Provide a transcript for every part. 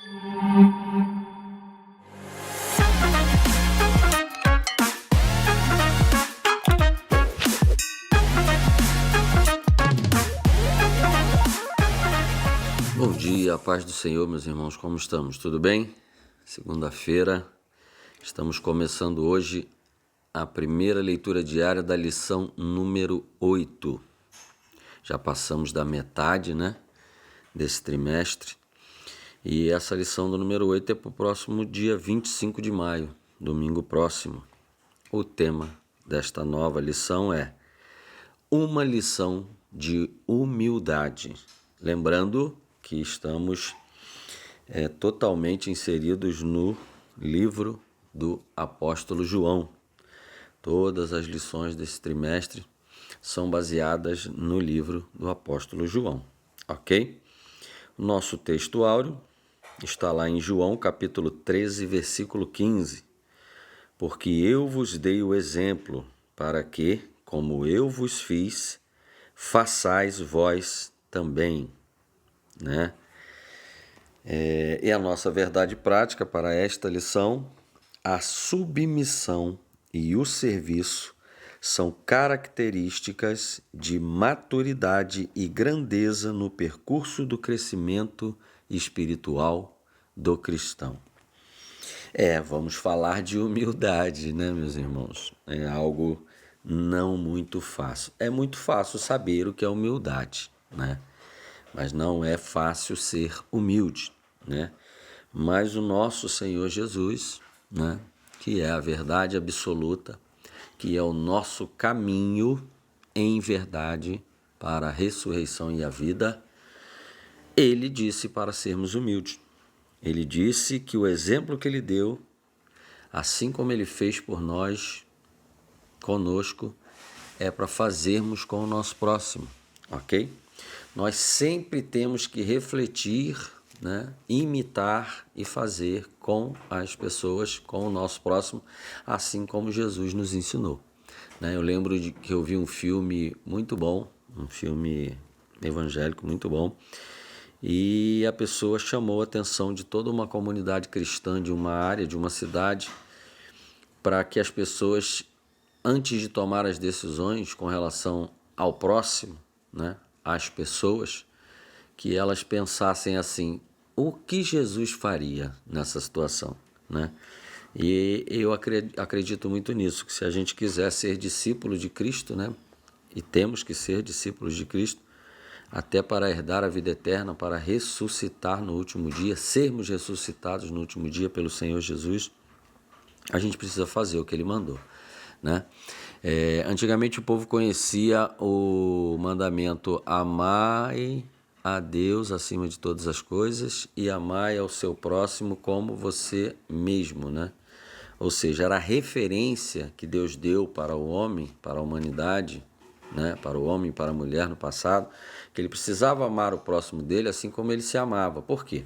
Bom dia, a paz do Senhor, meus irmãos, como estamos? Tudo bem? Segunda-feira, estamos começando hoje a primeira leitura diária da lição número 8. Já passamos da metade, desse trimestre. E essa lição do número 8 é para o próximo dia 25 de maio, domingo próximo. O tema desta nova lição é uma lição de humildade. Lembrando que estamos totalmente inseridos no livro do apóstolo João. Todas as lições desse trimestre são baseadas no livro do apóstolo João, ok? O nosso texto áureo está lá em João, capítulo 13, versículo 15. Porque eu vos dei o exemplo, para que, como eu vos fiz, façais vós também. E a nossa verdade prática para esta lição: a submissão e o serviço são características de maturidade e grandeza no percurso do crescimento espiritual do cristão. Vamos falar de humildade, meus irmãos? É algo não muito fácil. É muito fácil saber o que é humildade, mas não é fácil ser humilde, Mas o nosso Senhor Jesus, que é a verdade absoluta, que é o nosso caminho em verdade para a ressurreição e a vida, ele disse para sermos humildes. Ele disse que o exemplo que ele deu, assim como ele fez por nós, conosco, é para fazermos com o nosso próximo, ok? Nós sempre temos que refletir, imitar e fazer com as pessoas, com o nosso próximo, assim como Jesus nos ensinou. Eu lembro que eu vi um filme muito bom, um filme evangélico muito bom, e a pessoa chamou a atenção de toda uma comunidade cristã de uma área, de uma cidade, para que as pessoas, antes de tomar as decisões com relação ao próximo, às pessoas, que elas pensassem assim: o que Jesus faria nessa situação? E eu acredito muito nisso, que se a gente quiser ser discípulo de Cristo, e temos que ser discípulos de Cristo, até para herdar a vida eterna, para ressuscitar no último dia, sermos ressuscitados no último dia pelo Senhor Jesus, a gente precisa fazer o que Ele mandou. Antigamente o povo conhecia o mandamento: amai a Deus acima de todas as coisas e amai ao seu próximo como você mesmo, Ou seja, era a referência que Deus deu para o homem, para a humanidade, para o homem e para a mulher no passado, que ele precisava amar o próximo dele assim como ele se amava. Por quê?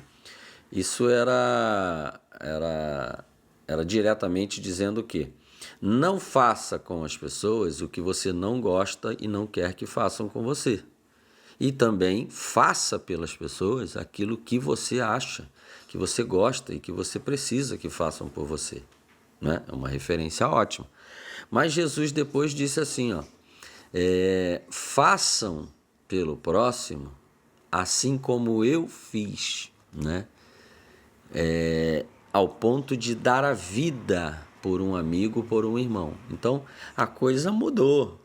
Isso era diretamente dizendo o quê? Não faça com as pessoas o que você não gosta e não quer que façam com você. E também faça pelas pessoas aquilo que você acha, que você gosta e que você precisa que façam por você. É uma referência ótima. Mas Jesus depois disse assim, façam pelo próximo assim como eu fiz, ao ponto de dar a vida por um amigo, por um irmão. Então, a coisa mudou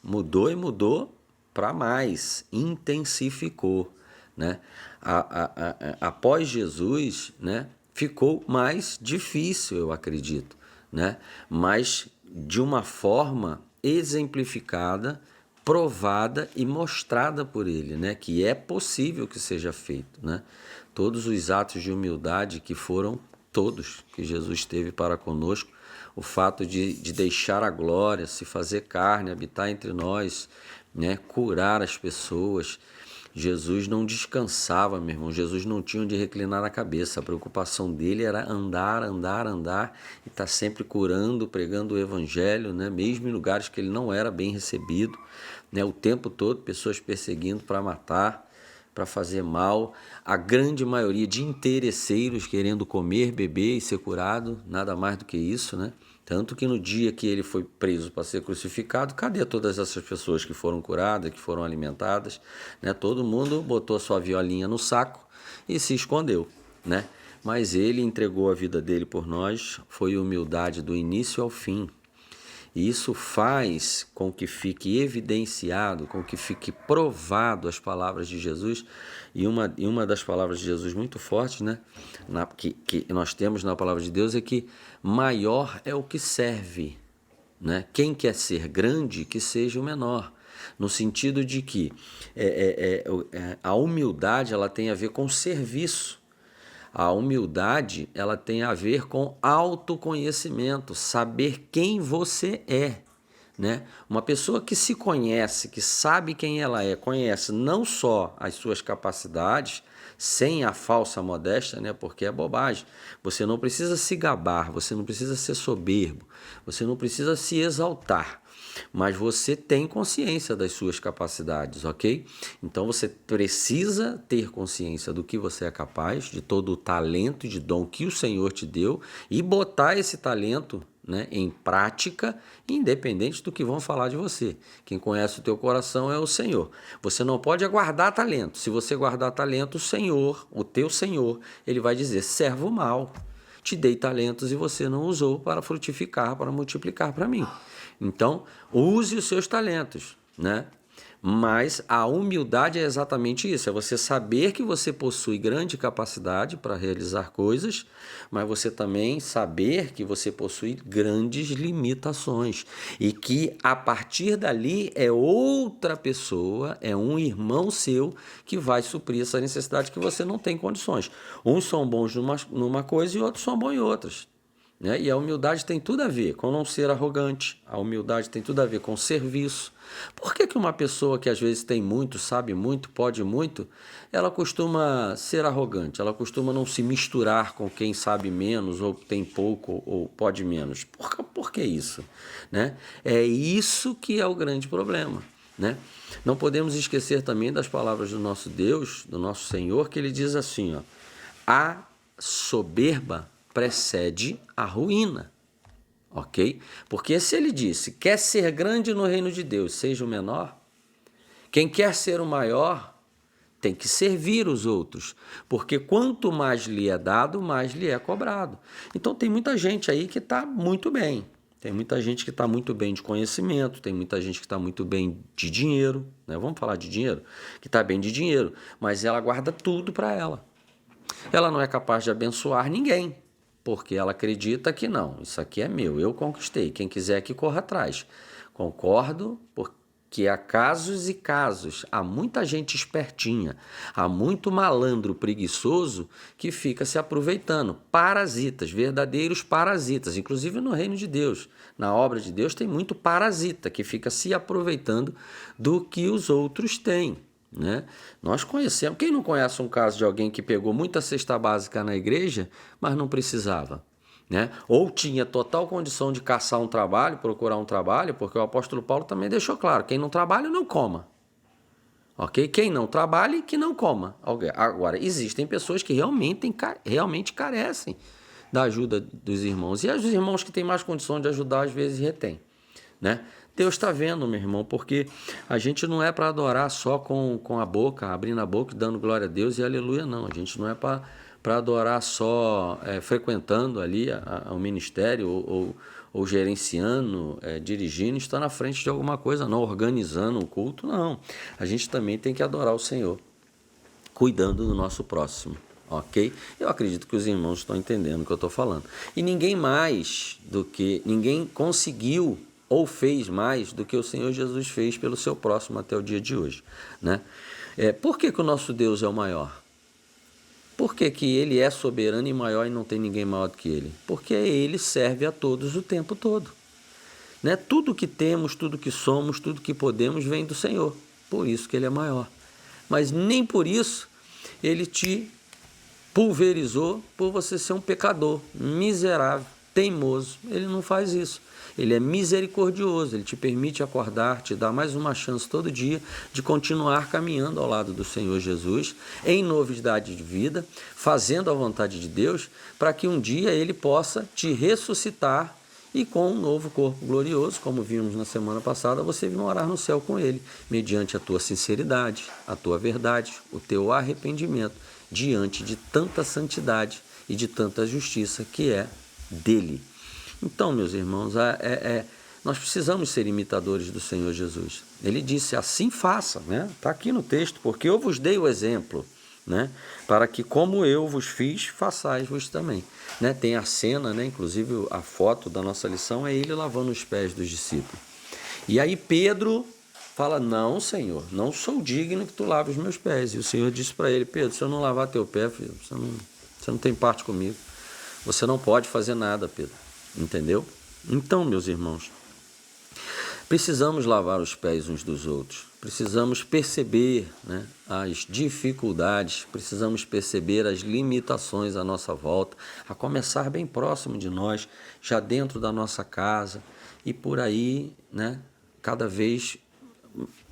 e mudou para mais, intensificou, Após Jesus, ficou mais difícil, eu acredito, mas de uma forma exemplificada, provada e mostrada por ele, que é possível que seja feito, Todos os atos de humildade que foram todos que Jesus teve para conosco, o fato de deixar a glória, se fazer carne, habitar entre nós, curar as pessoas. Jesus não descansava, meu irmão. Jesus não tinha onde reclinar a cabeça. A preocupação dele era andar e estar sempre curando, pregando o evangelho, mesmo em lugares que ele não era bem recebido, o tempo todo, pessoas perseguindo para matar, para fazer mal, a grande maioria de interesseiros querendo comer, beber e ser curado, nada mais do que isso, né? Tanto que no dia que ele foi preso para ser crucificado, cadê todas essas pessoas que foram curadas, que foram alimentadas, né? Todo mundo botou a sua violinha no saco e se escondeu, né? Mas ele entregou a vida dele por nós, foi humildade do início ao fim. E isso faz com que fique evidenciado, com que fique provado as palavras de Jesus. E uma das palavras de Jesus muito fortes, né, que nós temos na palavra de Deus é que maior é o que serve, né? Quem quer ser grande, que seja o menor. No sentido de que a humildade ela tem a ver com serviço. A humildade, ela tem a ver com autoconhecimento, saber quem você é, né? Uma pessoa que se conhece, que sabe quem ela é, conhece não só as suas capacidades, sem a falsa modéstia, né? Porque é bobagem. Você não precisa se gabar, você não precisa ser soberbo, você não precisa se exaltar. Mas você tem consciência das suas capacidades, ok? Então você precisa ter consciência do que você é capaz, de todo o talento e de dom que o Senhor te deu e botar esse talento, né, em prática, independente do que vão falar de você. Quem conhece o teu coração é o Senhor. Você não pode guardar talento. Se você guardar talento, o Senhor, o teu Senhor, ele vai dizer: servo mau, te dei talentos e você não usou para frutificar, para multiplicar para mim. Então, use os seus talentos, né? Mas a humildade é exatamente isso, é você saber que você possui grande capacidade para realizar coisas, mas você também saber que você possui grandes limitações e que a partir dali é outra pessoa, é um irmão seu que vai suprir essa necessidade que você não tem condições. Uns são bons numa coisa e outros são bons em outras. Né? E a humildade tem tudo a ver com não ser arrogante, a humildade tem tudo a ver com serviço. Por que uma pessoa que às vezes tem muito, sabe muito, pode muito, ela costuma ser arrogante, ela costuma não se misturar com quem sabe menos, ou tem pouco, ou pode menos? Por que isso? Né? É isso que é o grande problema. Né? Não podemos esquecer também das palavras do nosso Deus, do nosso Senhor, que ele diz assim, ó, a soberba precede a ruína, ok? Porque se ele disse, quer ser grande no reino de Deus, seja o menor, quem quer ser o maior tem que servir os outros, porque quanto mais lhe é dado, mais lhe é cobrado. Então tem muita gente aí que está muito bem, tem muita gente que está muito bem de conhecimento, tem muita gente que está muito bem de dinheiro, né? Vamos falar de dinheiro, que está bem de dinheiro, mas ela guarda tudo para ela. Ela não é capaz de abençoar ninguém, porque ela acredita que não, isso aqui é meu, eu conquistei, quem quiser que corra atrás. Concordo, porque há casos e casos, há muita gente espertinha, há muito malandro preguiçoso que fica se aproveitando, parasitas, verdadeiros parasitas, inclusive no reino de Deus, na obra de Deus tem muito parasita que fica se aproveitando do que os outros têm. Né? Nós conhecemos, quem não conhece um caso de alguém que pegou muita cesta básica na igreja, mas não precisava, né? Ou tinha total condição de caçar um trabalho, procurar um trabalho, porque o apóstolo Paulo também deixou claro, quem não trabalha não coma, ok? Quem não trabalha, que não coma. Agora, existem pessoas que realmente carecem da ajuda dos irmãos, e os irmãos que têm mais condição de ajudar, às vezes retêm, né? Deus está vendo, meu irmão, porque a gente não é para adorar só com a boca, abrindo a boca e dando glória a Deus e aleluia, não. A gente não é para adorar só frequentando ali o ministério ou gerenciando, dirigindo, estar na frente de alguma coisa, não, organizando um culto, não. A gente também tem que adorar o Senhor, cuidando do nosso próximo. Ok? Eu acredito que os irmãos estão entendendo o que eu estou falando. E ninguém conseguiu ou fez mais do que o Senhor Jesus fez pelo seu próximo até o dia de hoje. Né? Por que o nosso Deus é o maior? Por que Ele é soberano e maior e não tem ninguém maior do que Ele? Porque Ele serve a todos o tempo todo. Né? Tudo que temos, tudo que somos, tudo que podemos vem do Senhor. Por isso que Ele é maior. Mas nem por isso Ele te pulverizou por você ser um pecador miserável. teimoso. Ele não faz isso. Ele é misericordioso, ele te permite acordar, te dá mais uma chance todo dia de continuar caminhando ao lado do Senhor Jesus, em novidade de vida, fazendo a vontade de Deus, para que um dia ele possa te ressuscitar e com um novo corpo glorioso, como vimos na semana passada, você vir morar no céu com ele, mediante a tua sinceridade, a tua verdade, o teu arrependimento, diante de tanta santidade e de tanta justiça que é dele. Então, meus irmãos, nós precisamos ser imitadores do Senhor Jesus. Ele disse, assim faça, né? Está aqui no texto, porque eu vos dei o exemplo, né? Para que como eu vos fiz, façais-vos também. Né? Tem a cena, né? Inclusive a foto da nossa lição é ele lavando os pés dos discípulos. E aí Pedro fala, não, Senhor, não sou digno que tu laves os meus pés. E o Senhor disse para ele, Pedro, se eu não lavar teu pé, filho, você não tem parte comigo. Você não pode fazer nada, Pedro. Entendeu? Então, meus irmãos, precisamos lavar os pés uns dos outros, precisamos perceber, né, as dificuldades, precisamos perceber as limitações à nossa volta, a começar bem próximo de nós, já dentro da nossa casa e por aí, né, cada vez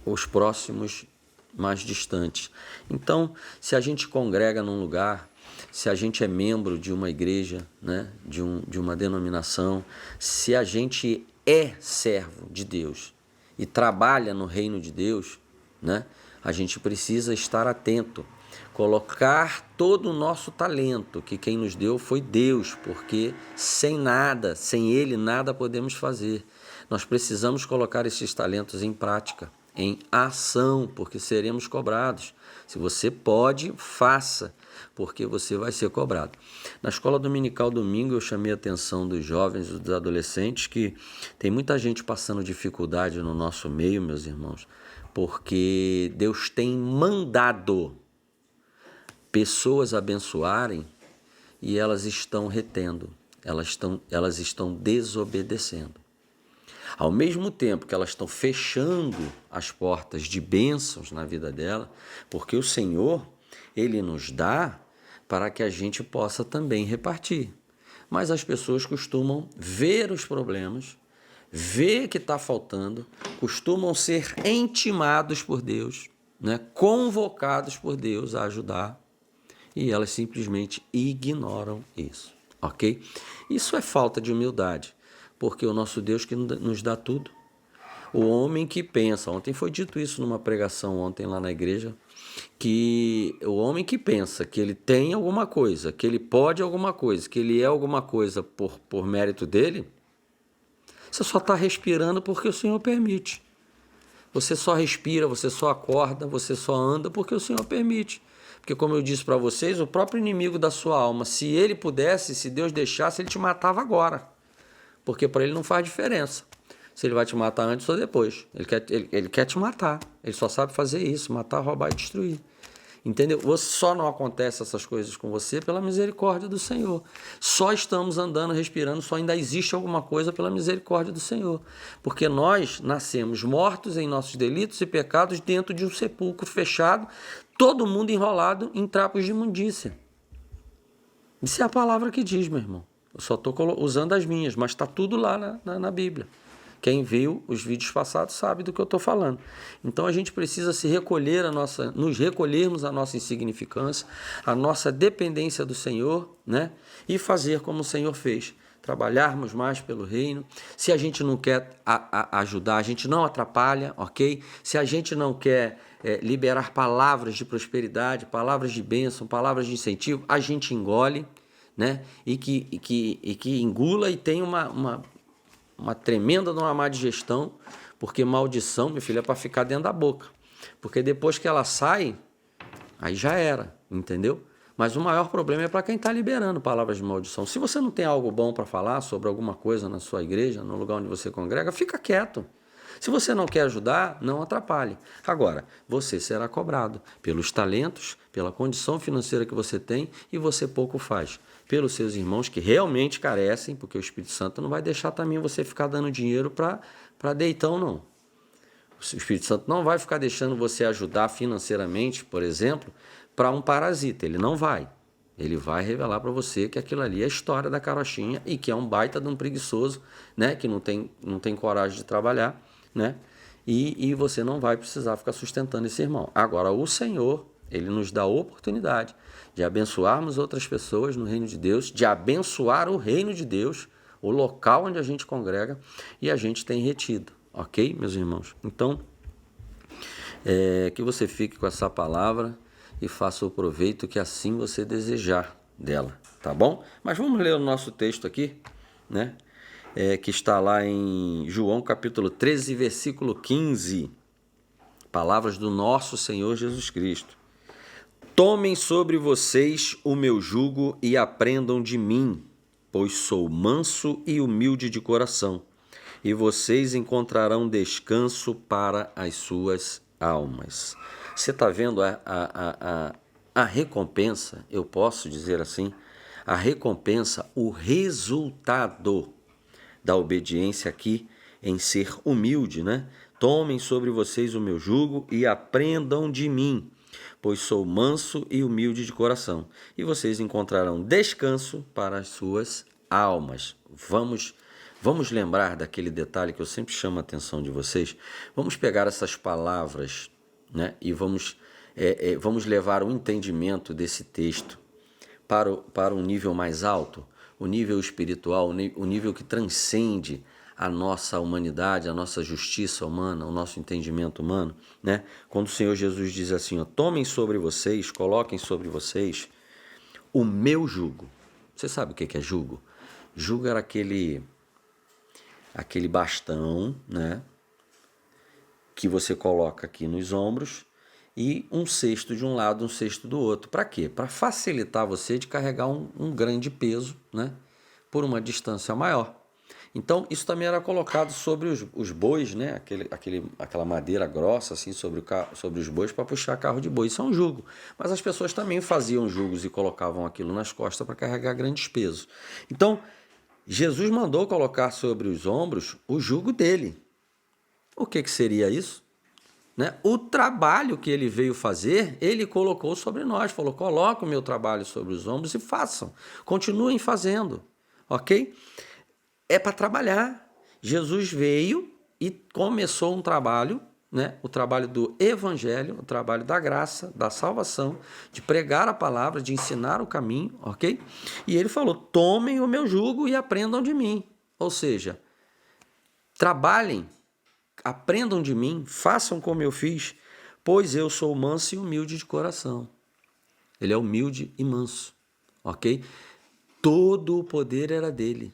os próximos mais distantes. Então, se a gente congrega num lugar, se a gente é membro de uma igreja, né, de uma denominação, se a gente é servo de Deus e trabalha no reino de Deus, né, a gente precisa estar atento, colocar todo o nosso talento, que quem nos deu foi Deus, porque sem Ele nada podemos fazer. Nós precisamos colocar esses talentos em prática, em ação, porque seremos cobrados. Se você pode, faça, porque você vai ser cobrado. Na escola dominical domingo eu chamei a atenção dos jovens e dos adolescentes que tem muita gente passando dificuldade no nosso meio, meus irmãos, porque Deus tem mandado pessoas abençoarem e elas estão retendo, elas estão desobedecendo. Ao mesmo tempo que elas estão fechando as portas de bênçãos na vida dela, porque o Senhor, Ele nos dá para que a gente possa também repartir. Mas as pessoas costumam ver os problemas, ver que está faltando, costumam ser intimados por Deus, né? Convocados por Deus a ajudar, e elas simplesmente ignoram isso, ok? Isso é falta de humildade, porque o nosso Deus que nos dá tudo. O homem que pensa, ontem foi dito isso numa pregação ontem lá na igreja, que o homem que pensa que ele tem alguma coisa, que ele pode alguma coisa, que ele é alguma coisa por mérito dele, você só está respirando porque o Senhor permite. Você só respira, você só acorda, você só anda porque o Senhor permite. Porque como eu disse para vocês, o próprio inimigo da sua alma, se ele pudesse, se Deus deixasse, ele te matava agora. Porque para ele não faz diferença se ele vai te matar antes ou depois. Ele quer te matar. Ele só sabe fazer isso, matar, roubar e destruir. Entendeu? Só não acontece essas coisas com você pela misericórdia do Senhor. Só estamos andando, respirando, só ainda existe alguma coisa pela misericórdia do Senhor. Porque nós nascemos mortos em nossos delitos e pecados dentro de um sepulcro fechado, todo mundo enrolado em trapos de imundícia. Isso é a palavra que diz, meu irmão. Eu só estou usando as minhas, mas está tudo lá na Bíblia. Quem viu os vídeos passados sabe do que eu estou falando. Então a gente precisa nos recolhermos a nossa insignificância, a nossa dependência do Senhor, né? E fazer como o Senhor fez. Trabalharmos mais pelo reino. Se a gente não quer ajudar, a gente não atrapalha, ok? Se a gente não quer liberar palavras de prosperidade, palavras de bênção, palavras de incentivo, a gente engole, né? E que engula e tem uma tremenda de uma má digestão, porque maldição, meu filho, é para ficar dentro da boca. Porque depois que ela sai, aí já era, entendeu? Mas o maior problema é para quem está liberando palavras de maldição. Se você não tem algo bom para falar sobre alguma coisa na sua igreja, no lugar onde você congrega, fica quieto. Se você não quer ajudar, não atrapalhe. Agora, você será cobrado pelos talentos, pela condição financeira que você tem e você pouco faz. Pelos seus irmãos que realmente carecem, porque o Espírito Santo não vai deixar também você ficar dando dinheiro para deitão, não. O Espírito Santo não vai ficar deixando você ajudar financeiramente, por exemplo, para um parasita. Ele não vai. Ele vai revelar para você que aquilo ali é a história da carochinha e que é um baita de um preguiçoso, né? Que não tem coragem de trabalhar, né? E você não vai precisar ficar sustentando esse irmão. Agora, o Senhor, Ele nos dá a oportunidade de abençoarmos outras pessoas no reino de Deus, de abençoar o reino de Deus, o local onde a gente congrega, e a gente tem retido, ok, meus irmãos? Então, que você fique com essa palavra e faça o proveito que assim você desejar dela, tá bom? Mas vamos ler o nosso texto aqui, né? Que está lá em João capítulo 13, versículo 15. Palavras do nosso Senhor Jesus Cristo. Tomem sobre vocês o meu jugo e aprendam de mim, pois sou manso e humilde de coração, e vocês encontrarão descanso para as suas almas. Você está vendo a recompensa, eu posso dizer assim, a recompensa, o resultado da obediência aqui em ser humilde, né? Tomem sobre vocês o meu jugo e aprendam de mim, pois sou manso e humilde de coração, e vocês encontrarão descanso para as suas almas. Vamos lembrar daquele detalhe que eu sempre chamo a atenção de vocês. Vamos pegar essas palavras, né, e vamos levar o entendimento desse texto para um nível mais alto, o nível espiritual, o nível que transcende a nossa humanidade, a nossa justiça humana, o nosso entendimento humano, né? Quando o Senhor Jesus diz assim, ó, tomem sobre vocês, coloquem sobre vocês o meu jugo. Você sabe o que é jugo? Jugo era aquele bastão, né, que você coloca aqui nos ombros e um cesto de um lado, um cesto do outro. Para quê? Para facilitar você de carregar um grande peso, né, por uma distância maior. Então, isso também era colocado sobre os bois, né, aquela madeira grossa assim sobre os bois para puxar carro de boi. Isso é um jugo. Mas as pessoas também faziam jugos e colocavam aquilo nas costas para carregar grandes pesos. Então, Jesus mandou colocar sobre os ombros o jugo dele. O que seria isso? Né? O trabalho que ele veio fazer, ele colocou sobre nós. Falou, coloca o meu trabalho sobre os ombros e façam. Continuem fazendo, ok? É para trabalhar. Jesus veio e começou um trabalho, né? O trabalho do evangelho, o trabalho da graça, da salvação, de pregar a palavra, de ensinar o caminho, ok? E ele falou, tomem o meu jugo e aprendam de mim. Ou seja, trabalhem, aprendam de mim, façam como eu fiz, pois eu sou manso e humilde de coração. Ele é humilde e manso, ok? Todo o poder era dele.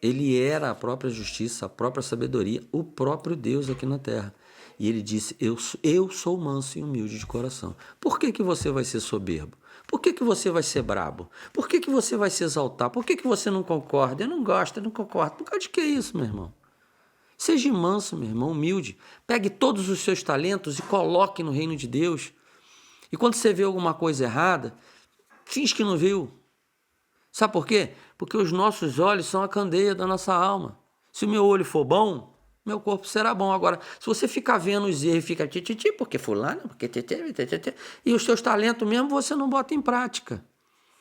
Ele era a própria justiça, a própria sabedoria, o próprio Deus aqui na terra. E ele disse, eu sou manso e humilde de coração. Por que você vai ser soberbo? Por que você vai ser brabo? Por que você vai se exaltar? Por que você não concorda? Eu não gosto, eu não concordo. Por causa de que isso, meu irmão? Seja manso, meu irmão, humilde. Pegue todos os seus talentos e coloque no reino de Deus. E quando você vê alguma coisa errada, finge que não viu. Sabe por quê? Porque os nossos olhos são a candeia da nossa alma. Se o meu olho for bom, meu corpo será bom. Agora, se você ficar vendo os erros e fica tititi, porque fulano, porque tititi, e os seus talentos mesmo você não bota em prática.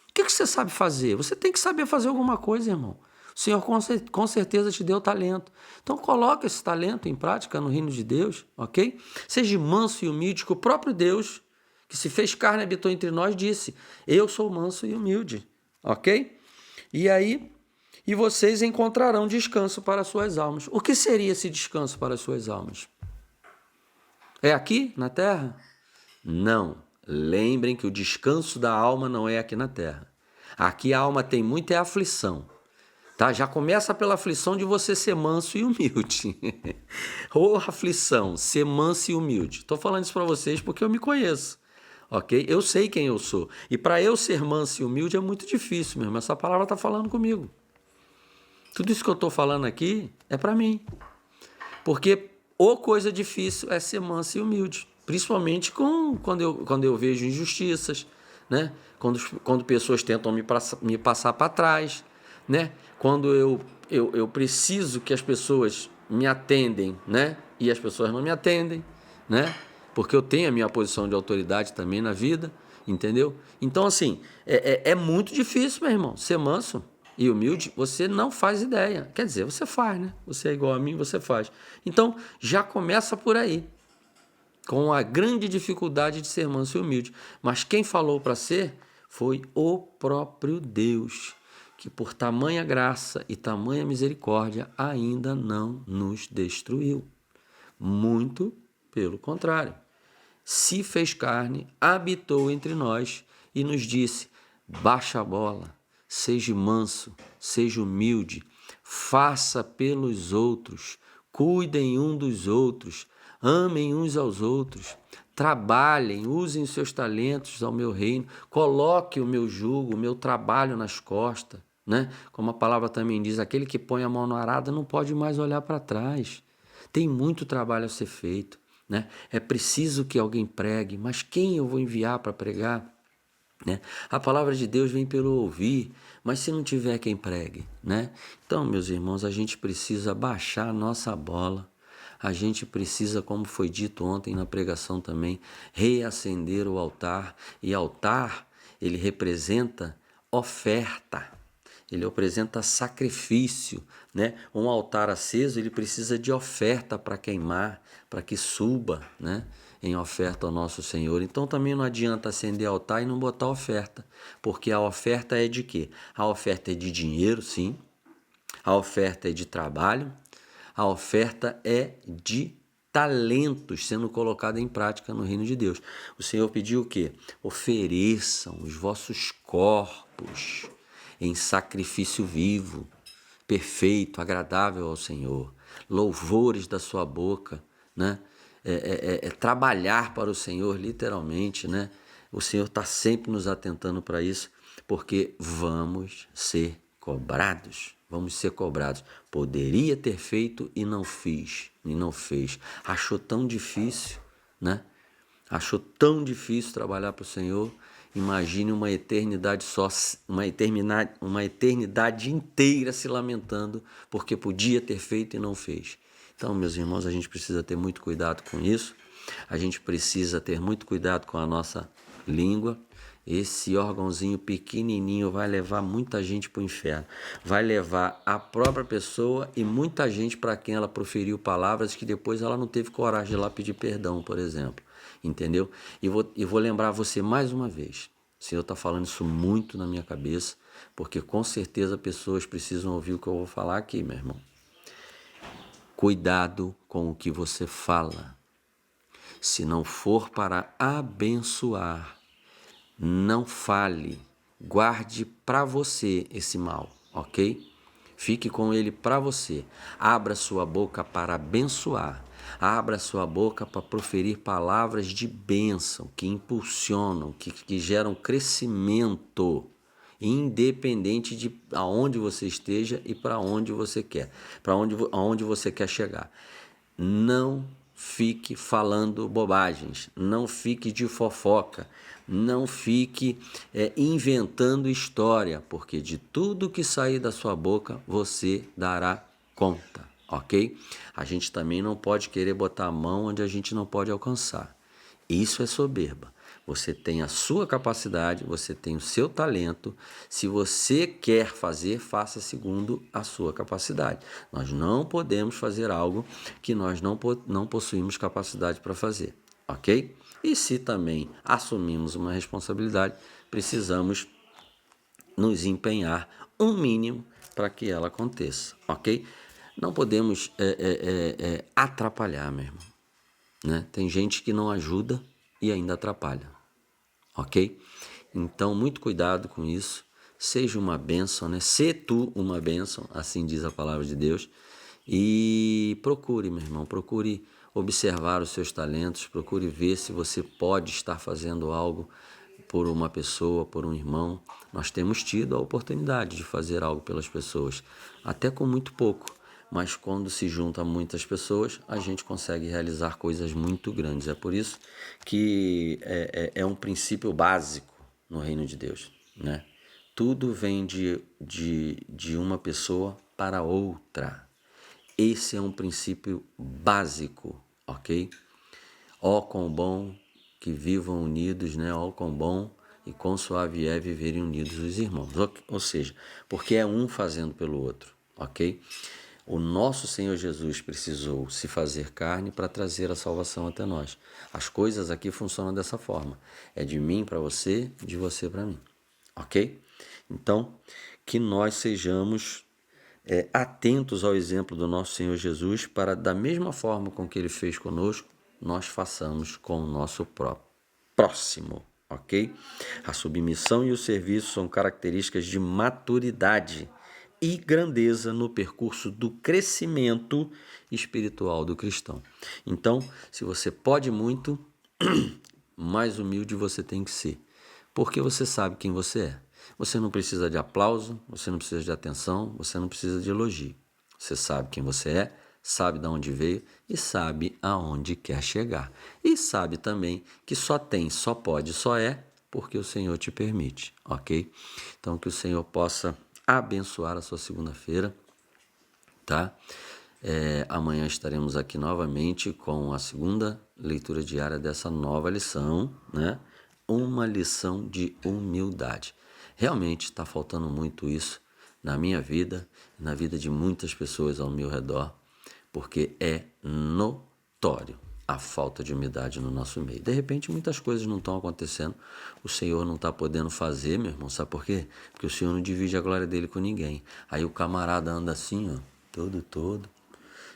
O que você sabe fazer? Você tem que saber fazer alguma coisa, irmão. O Senhor com certeza te deu talento. Então coloque esse talento em prática no reino de Deus, ok? Seja manso e humilde, que o próprio Deus, que se fez carne e habitou entre nós, disse, eu sou manso e humilde. Ok? E vocês encontrarão descanso para as suas almas. O que seria esse descanso para as suas almas? É aqui na terra? Não. Lembrem que o descanso da alma não é aqui na terra. Aqui a alma tem muita aflição. Tá? Já começa pela aflição de você ser manso e humilde. Ou aflição, ser manso e humilde. Estou falando isso para vocês porque eu me conheço. Ok? Eu sei quem eu sou. E para eu ser manso e humilde é muito difícil mesmo. Essa palavra está falando comigo. Tudo isso que eu estou falando aqui é para mim. Porque coisa difícil é ser manso e humilde. Principalmente quando eu vejo injustiças, né? Quando pessoas tentam me passar para trás, né? Quando eu preciso que as pessoas me atendem, né? E as pessoas não me atendem, né? Porque eu tenho a minha posição de autoridade também na vida, entendeu? Então, assim, é muito difícil, meu irmão, ser manso e humilde. Você não faz ideia. Quer dizer, você faz, né? Você é igual a mim, você faz. Então, já começa por aí, com a grande dificuldade de ser manso e humilde. Mas quem falou para ser foi o próprio Deus, que por tamanha graça e tamanha misericórdia ainda não nos destruiu. Muito pelo contrário. Se fez carne, habitou entre nós e nos disse: baixa a bola, seja manso, seja humilde, faça pelos outros, cuidem um dos outros, amem uns aos outros, trabalhem, usem os seus talentos ao meu reino, coloque o meu jugo, o meu trabalho nas costas, né? Como a palavra também diz, aquele que põe a mão no arado não pode mais olhar para trás. Tem muito trabalho a ser feito, né? É preciso que alguém pregue, mas quem eu vou enviar para pregar? Né? A palavra de Deus vem pelo ouvir, mas se não tiver quem pregue, né? Então, meus irmãos, a gente precisa baixar a nossa bola. A gente precisa, como foi dito ontem na pregação também, reacender o altar. E altar, ele representa oferta. Ele representa sacrifício, né? Um altar aceso, ele precisa de oferta para queimar, para que suba, né? Em oferta ao nosso Senhor. Então também não adianta acender altar e não botar oferta, porque a oferta é de quê? A oferta é de dinheiro, sim. A oferta é de trabalho. A oferta é de talentos sendo colocado em prática no reino de Deus. O Senhor pediu o quê? Ofereçam os vossos corpos em sacrifício vivo, perfeito, agradável ao Senhor, louvores da sua boca, né? Trabalhar para o Senhor, literalmente, né? O Senhor está sempre nos atentando para isso, porque vamos ser cobrados. Vamos ser cobrados. Poderia ter feito e não fiz, e não fez. Achou tão difícil, né? Achou tão difícil trabalhar para o Senhor. Imagine uma eternidade só, uma eternidade inteira se lamentando porque podia ter feito e não fez. Então, meus irmãos, a gente precisa ter muito cuidado com isso. A gente precisa ter muito cuidado com a nossa língua. Esse órgãozinho pequenininho vai levar muita gente para o inferno. Vai levar a própria pessoa e muita gente para quem ela proferiu palavras que depois ela não teve coragem de ir lá pedir perdão, por exemplo. Entendeu? E vou lembrar você mais uma vez. O Senhor está falando isso muito na minha cabeça, porque com certeza pessoas precisam ouvir o que eu vou falar aqui, meu irmão. Cuidado com o que você fala. Se não for para abençoar, não fale, guarde para você esse mal, ok? Fique com ele para você. Abra sua boca para abençoar. Abra sua boca para proferir palavras de bênção, que impulsionam, que geram crescimento, independente de aonde você esteja e para onde você quer, aonde você quer chegar. Não fique falando bobagens, não fique de fofoca, não fique inventando história, porque de tudo que sair da sua boca você dará conta, ok? A gente também não pode querer botar a mão onde a gente não pode alcançar. Isso é soberba. Você tem a sua capacidade, você tem o seu talento. Se você quer fazer, faça segundo a sua capacidade. Nós não podemos fazer algo que nós não possuímos capacidade para fazer, ok? E se também assumimos uma responsabilidade, precisamos nos empenhar um mínimo para que ela aconteça, ok? Não podemos atrapalhar, meu irmão. Né? Tem gente que não ajuda e ainda atrapalha, ok? Então, muito cuidado com isso. Seja uma bênção, né? Sê tu uma bênção, assim diz a palavra de Deus. E procure, meu irmão, procure observar os seus talentos, procure ver se você pode estar fazendo algo por uma pessoa, por um irmão. Nós temos tido a oportunidade de fazer algo pelas pessoas, até com muito pouco. Mas quando se junta muitas pessoas, a gente consegue realizar coisas muito grandes. É por isso que é um princípio básico no reino de Deus, né? Tudo vem de uma pessoa para outra. Esse é um princípio básico, ok? Ó quão bom que vivam unidos, né? Ó quão bom e quão suave é viverem unidos os irmãos. Ou seja, porque é um fazendo pelo outro, ok? O nosso Senhor Jesus precisou se fazer carne para trazer a salvação até nós. As coisas aqui funcionam dessa forma. É de mim para você, de você para mim, ok? Então, que nós sejamos atentos ao exemplo do nosso Senhor Jesus para, da mesma forma com que Ele fez conosco, nós façamos com o nosso próximo, ok? A submissão e o serviço são características de maturidade e grandeza no percurso do crescimento espiritual do cristão. Então, se você pode muito, mais humilde você tem que ser, porque você sabe quem você é. Você não precisa de aplauso, você não precisa de atenção, você não precisa de elogio. Você sabe quem você é, sabe de onde veio e sabe aonde quer chegar. E sabe também que só tem, só pode, só é porque o Senhor te permite, ok? Então, que o Senhor possa abençoar a sua segunda-feira, tá? Amanhã estaremos aqui novamente com a segunda leitura diária dessa nova lição, né? Uma lição de humildade. Realmente está faltando muito isso na minha vida, na vida de muitas pessoas ao meu redor, porque é notório a falta de humildade no nosso meio. De repente, muitas coisas não estão acontecendo, o Senhor não está podendo fazer, meu irmão, sabe por quê? Porque o Senhor não divide a glória dele com ninguém. Aí o camarada anda assim, ó, todo.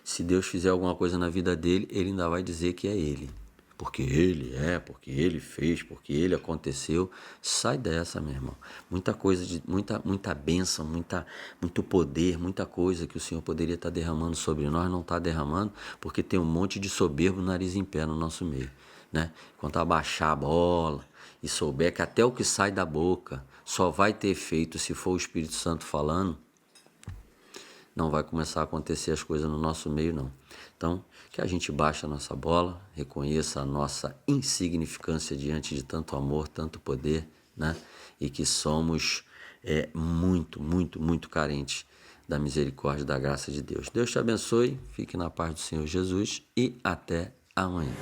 Se Deus fizer alguma coisa na vida dele, ele ainda vai dizer que é ele. Porque ele fez, porque ele aconteceu. Sai dessa, meu irmão. Muita coisa, muita bênção, muito poder, muita coisa que o Senhor poderia estar derramando sobre nós, não está derramando, porque tem um monte de soberbo nariz em pé no nosso meio, né? Quando abaixar a bola e souber que até o que sai da boca só vai ter efeito se for o Espírito Santo falando, não vai começar a acontecer as coisas no nosso meio, não. Então, que a gente baixe a nossa bola, reconheça a nossa insignificância diante de tanto amor, tanto poder, né? E que somos muito carentes da misericórdia e da graça de Deus. Deus te abençoe, fique na paz do Senhor Jesus e até amanhã.